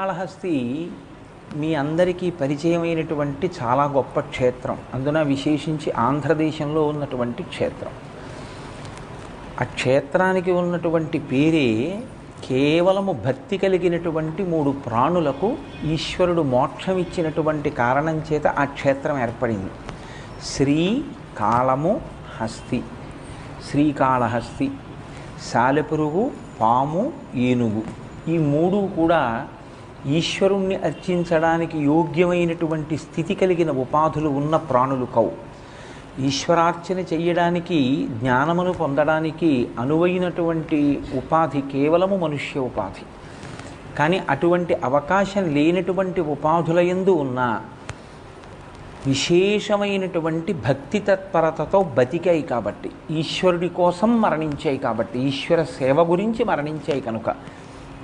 శ్రీకాళహస్తి మీ అందరికీ పరిచయమైనటువంటి చాలా గొప్ప క్షేత్రం. అందున విశేషించి ఆంధ్రదేశంలో ఉన్నటువంటి క్షేత్రం. ఆ క్షేత్రానికి ఉన్నటువంటి పేరే కేవలము భక్తి కలిగినటువంటి 3 ప్రాణులకు ఈశ్వరుడు మోక్షం ఇచ్చినటువంటి కారణం చేత ఆ క్షేత్రం ఏర్పడింది. శ్రీకాళము హస్తి, శ్రీకాళహస్తి, సాలెపురుగు, పాము, ఏనుగు, ఈ 3 కూడా ఈశ్వరుణ్ణి అర్చించడానికి యోగ్యమైనటువంటి స్థితి కలిగిన ఉపాధులు ఉన్న ప్రాణులు కవు. ఈశ్వరార్చన చెయ్యడానికి, జ్ఞానమును పొందడానికి అనువైనటువంటి ఉపాధి కేవలము మనుష్య ఉపాధి. కానీ అటువంటి అవకాశం లేనటువంటి ఉపాధుల యందు ఉన్న విశేషమైనటువంటి భక్తి తత్పరతతో బతికాయి కాబట్టి, ఈశ్వరుడి కోసం మరణించాయి కాబట్టి, ఈశ్వర సేవ గురించి మరణించాయి కనుక